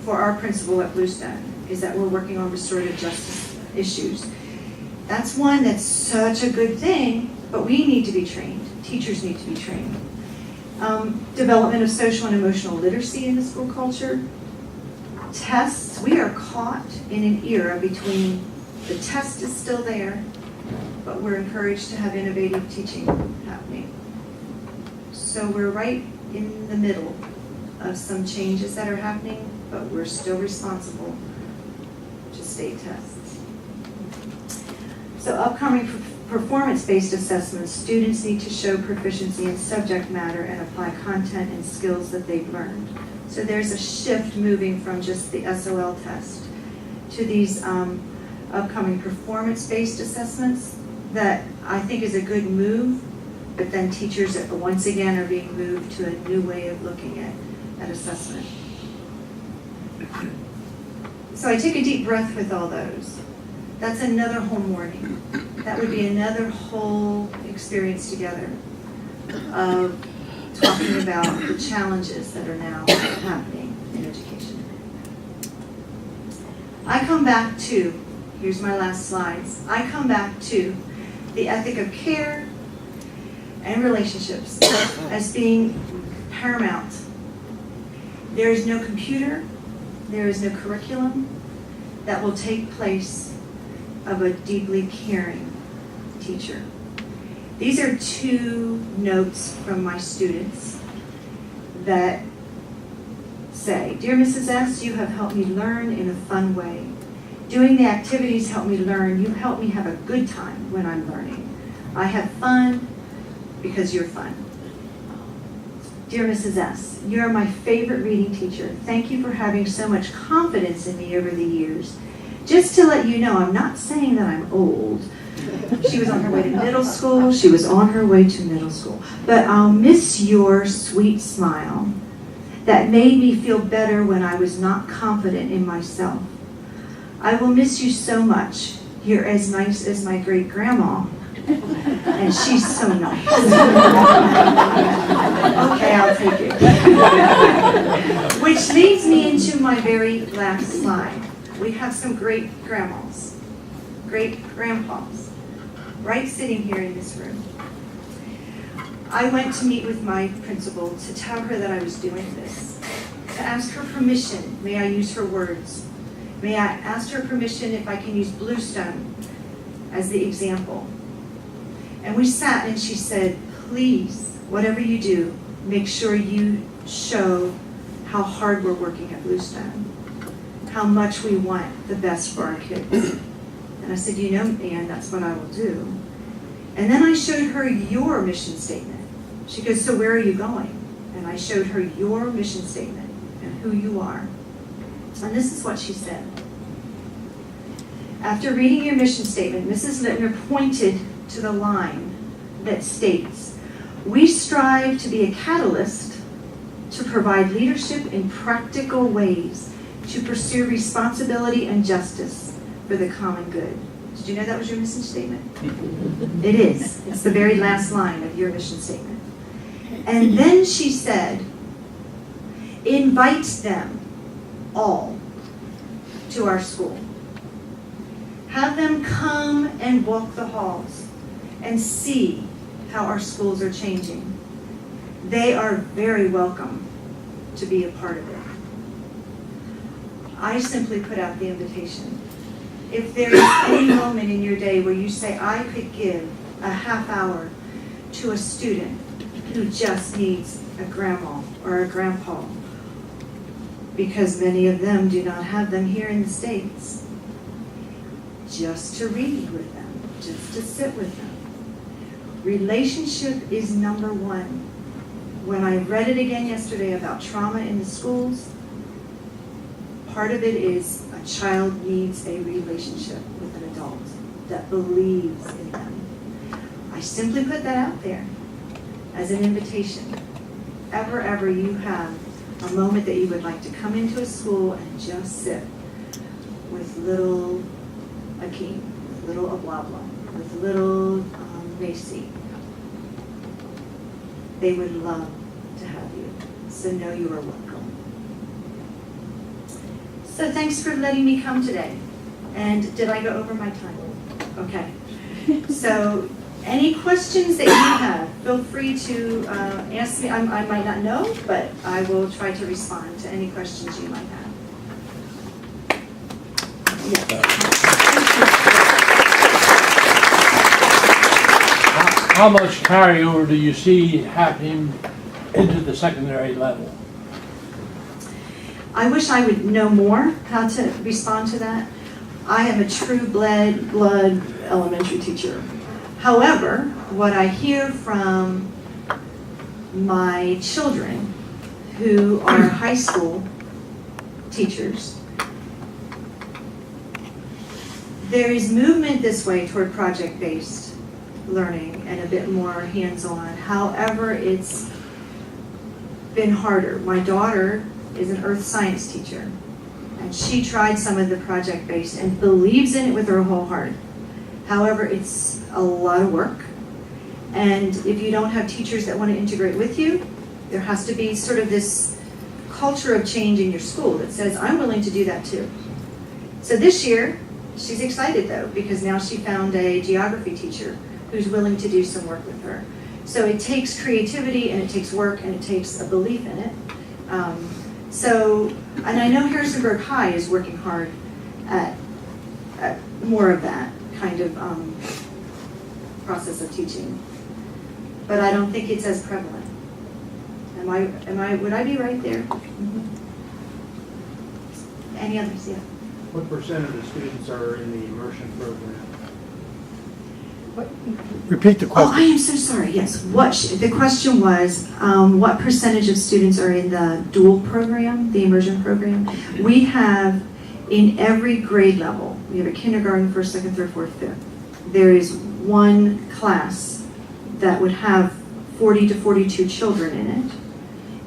for our principal at Bluestone, is that we're working on restorative justice issues. That's one that's such a good thing, but we need to be trained. Teachers need to be trained. Development of social and emotional literacy in the school culture. Tests. We are caught in an era between the test is still there, but we're encouraged to have innovative teaching happening. So we're right in the middle of some changes that are happening, but we're still responsible to state tests. So upcoming performance-based assessments, students need to show proficiency in subject matter and apply content and skills that they've learned. So there's a shift moving from just the SOL test to these upcoming performance-based assessments that I think is a good move, but then teachers once again are being moved to a new way of looking at assessment. So I take a deep breath with all those. That's another whole morning. That would be another whole experience together of talking about the challenges that are now happening in education. I come back to, here's my last slides, I come back to the ethic of care and relationships as being paramount. There is no computer, there is no curriculum that will take place of a deeply caring teacher. These are 2 notes from my students that say, "Dear Mrs. S, you have helped me learn in a fun way. Doing the activities help me learn. You help me have a good time when I'm learning. I have fun because you're fun. Dear Mrs. S, you're my favorite reading teacher. Thank you for having so much confidence in me over the years. Just to let you know, I'm not saying that I'm old." She was on her way to middle school. She was on her way to middle school. "But I'll miss your sweet smile that made me feel better when I was not confident in myself. I will miss you so much. You're as nice as my great grandma. And she's so nice." Okay, I'll take it. Which leads me into my very last slide. We have some great grandmas, great grandpas, right sitting here in this room. I went to meet with my principal to tell her that I was doing this, to ask her permission. May I use her words? May I ask her permission if I can use Bluestone as the example? And we sat and she said, "Please, whatever you do, make sure you show how hard we're working at Bluestone, how much we want the best for our kids." And I said, "You know, Ann, that's what I will do." And then I showed her your mission statement. She goes, "So where are you going?" And I showed her your mission statement and who you are. And this is what she said. "After reading your mission statement, Mrs. Littner pointed to the line that states, 'We strive to be a catalyst to provide leadership in practical ways to pursue responsibility and justice for the common good.'" Did you know that was your mission statement? It is. It's the very last line of your mission statement. And then she said, "Invite them all to our school. Have them come and walk the halls. and see how our schools are changing, they are very welcome to be a part of it. I simply put out the invitation. If there is any moment in your day where you say, I could give a half hour to a student who just needs a grandma or a grandpa, because many of them do not have them here in the States, just to read with them, just to sit with them. Relationship is number one. When I read it again yesterday about trauma in the schools, part of it is a child needs a relationship with an adult that believes in them. I simply put that out there as an invitation. Ever you have a moment that you would like to come into a school and just sit with little Akeem, with little Ablabla, with little Macy, they would love to have you. So know you are welcome. So thanks for letting me come today. And did I go over my time? Okay. So any questions that you have, feel free to ask me. I might not know, but I will try to respond to any questions you might have. How much carryover do you see happening into the secondary level? I wish I would know more how to respond to that. I am a true blood elementary teacher. However, what I hear from my children who are high school teachers, there is movement this way toward project-based learning and a bit more hands-on. However, it's been harder. My daughter is an earth science teacher, and she tried some of the project-based and believes in it with her whole heart. However, it's a lot of work, and if you don't have teachers that want to integrate with you, there has to be sort of this culture of change in your school that says, I'm willing to do that too. So this year, she's excited though, because now she found a geography teacher who's willing to do some work with her. So it takes creativity, and it takes work, and it takes a belief in it. And I know Harrisonburg High is working hard at more of that kind of process of teaching, but I don't think it's as prevalent. Would I be right there? Mm-hmm. Any others? Yeah. What percent of the students are in the immersion program? Repeat the Oh, question. I am so sorry. Yes. The question was, what percentage of students are in the dual program, the immersion program? We have, in every grade level, we have a kindergarten, first, second, third, fourth, fifth. There is one class that would have 40 to 42 children in it,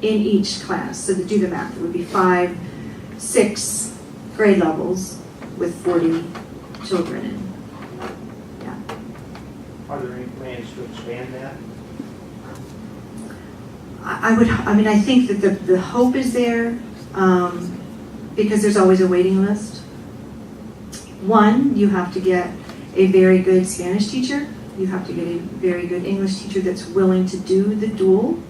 in each class. So to do the math, it would be 5, 6 grade levels with 40 children in. Are there any plans to expand that? I think that the hope is there, because there's always a waiting list. One, you have to get a very good Spanish teacher. You have to get a very good English teacher that's willing to do the dual.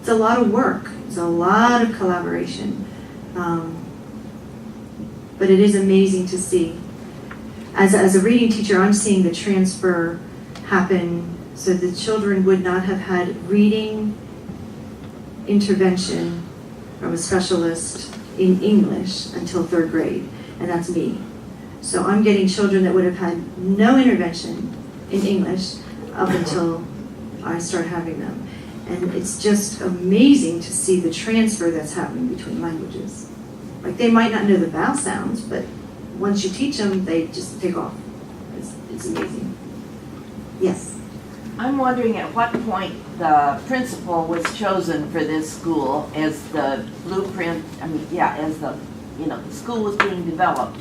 It's a lot of work. It's a lot of collaboration. But it is amazing to see. As a reading teacher, I'm seeing the transfer happen, so the children would not have had reading intervention from a specialist in English until 3rd grade, and that's me. So I'm getting children that would have had no intervention in English up until I start having them. And it's just amazing to see the transfer that's happening between languages. Like, they might not know the vowel sounds, but once you teach them, they just take off. It's amazing. Yes. I'm wondering at what point the principal was chosen for this school as the blueprint, as the school was being developed,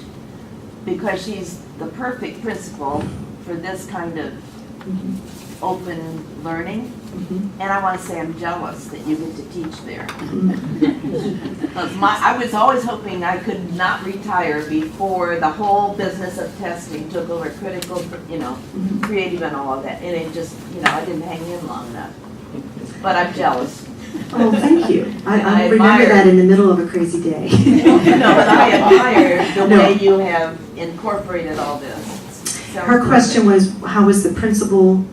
because she's the perfect principal for this kind of open learning. And I want to say I'm jealous that you get to teach there. 'Cause I was always hoping I could not retire before the whole business of testing took over critical, creative and all of that. And it just, I didn't hang in long enough. But I'm jealous. Oh, thank you. I I remember admire- that in the middle of a crazy day. But I admire the No. way you have incorporated all this. So Her question was, how was the principal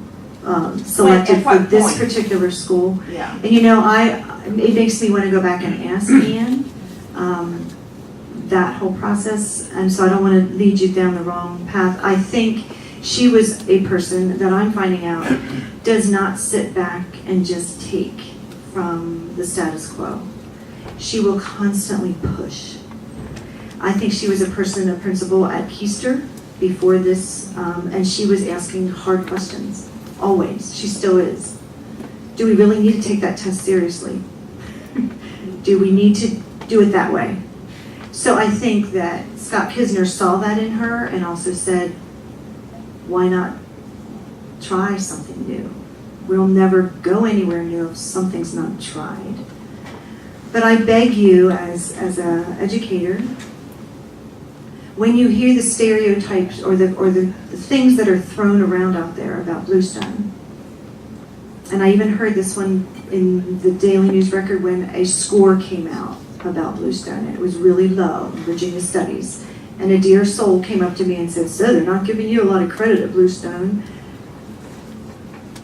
selected At for what this point? particular school? Yeah. And it makes me want to go back and ask Ann that whole process, and so I don't want to lead you down the wrong path. I think she was a person that I'm finding out does not sit back and just take from the status quo. She will constantly push. I think she was a principal at Keister before this, and she was asking hard questions, always. She still is. Do we really need to take that test seriously? Do we need to do it that way? So I think that Scott Kisner saw that in her and also said, why not try something new? We'll never go anywhere new if something's not tried. But I beg you as an educator, when you hear the stereotypes or the things that are thrown around out there about Bluestone, and I even heard this one in the Daily News Record when a score came out about Bluestone, and it was really low in Virginia Studies. And a dear soul came up to me and said, so they're not giving you a lot of credit at Bluestone.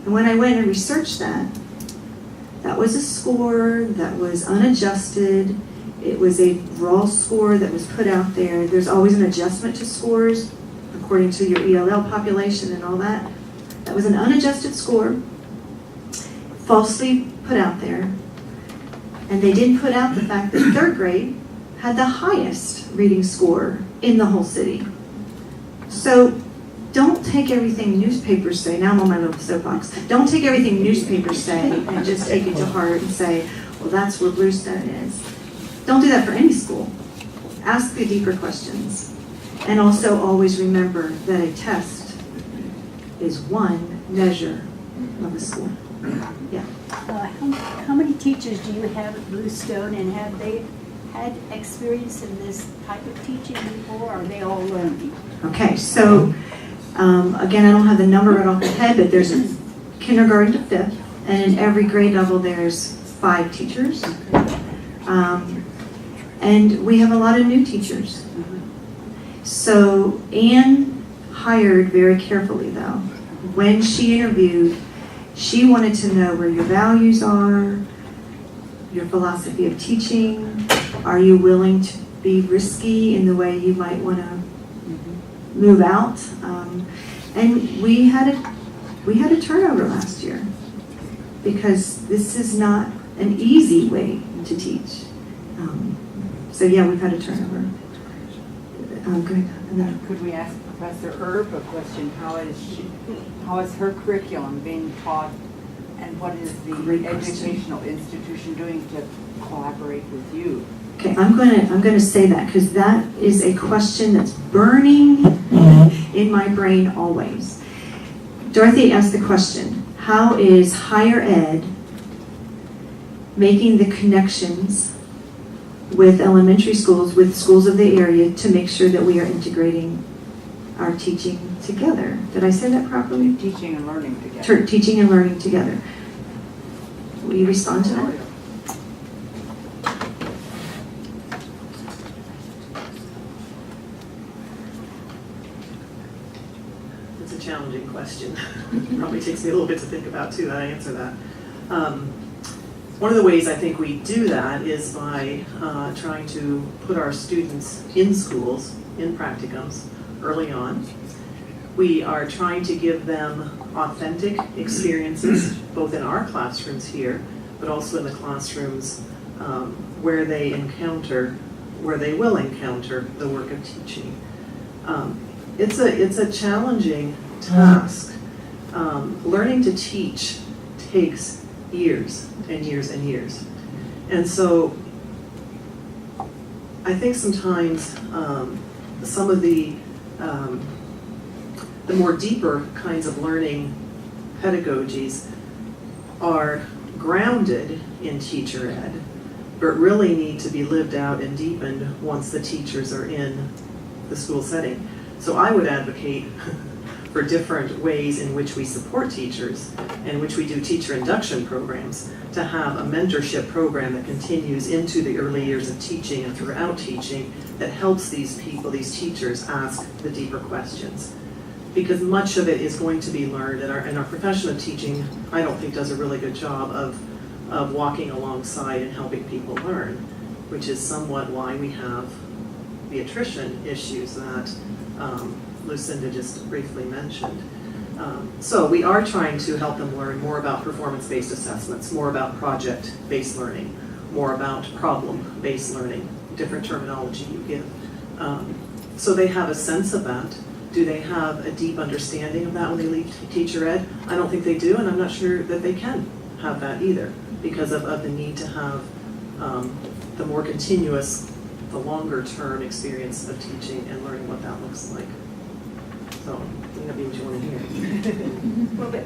And when I went and researched that was a score that was unadjusted. It was a raw score that was put out there. There's always an adjustment to scores according to your ELL population and all that. That was an unadjusted score, falsely put out there. And they didn't put out the fact that third grade had the highest reading score in the whole city. So don't take everything newspapers say. Now I'm on my little soapbox. Don't take everything newspapers say and just take it to heart and say, well, that's where Bluestone is. Don't do that for any school. Ask the deeper questions. And also always remember that a test is one measure of a school. Yeah. How many teachers do you have at Bluestone, and have they had experience in this type of teaching before, or are they all learning? Okay, so again, I don't have the number right off the head, but there's a kindergarten to fifth, and in every grade level there's 5 teachers. And we have a lot of new teachers. So Ann hired very carefully though. When she interviewed, she wanted to know where your values are, your philosophy of teaching. Are you willing to be risky in the way you might want to move out? And we had a turnover last year because this is not an easy way to teach. So yeah, we've had a turnover. Go ahead. And then- Could we ask Professor Erb a question? How is her curriculum being taught, and what is the Great question. educational institution doing to collaborate with you? Okay, I'm gonna say that because that is a question that's burning in my brain always. Dorothy asked the question, how is higher ed making the connections with elementary schools, with schools of the area, to make sure that we are integrating our teaching together? Did I say that properly? Teaching and learning together. Teaching and learning together. Will you respond to that? It's a challenging question. Probably takes me a little bit to think about too, how to answer that. One of the ways I think we do that is by trying to put our students in schools, in practicums, early on. We are trying to give them authentic experiences, both in our classrooms here, but also in the classrooms where they will encounter the work of teaching. It's a challenging task. Learning to teach takes years and years and years. And so I think sometimes some of the more deeper kinds of learning pedagogies are grounded in teacher ed, but really need to be lived out and deepened once the teachers are in the school setting. So I would advocate for different ways in which we support teachers, in which we do teacher induction programs, to have a mentorship program that continues into the early years of teaching and throughout teaching that helps these people, these teachers, ask the deeper questions. Because much of it is going to be learned, and our profession of teaching, I don't think, does a really good job of walking alongside and helping people learn, which is somewhat why we have the attrition issues that Lucinda just briefly mentioned. So we are trying to help them learn more about performance-based assessments, more about project-based learning, more about problem-based learning, different terminology you give. So they have a sense of that. Do they have a deep understanding of that when they leave teacher ed? I don't think they do, and I'm not sure that they can have that either because of the need to have the more continuous, the longer term experience of teaching and learning what that looks like. So, I think that'd be what you want to hear. Well, but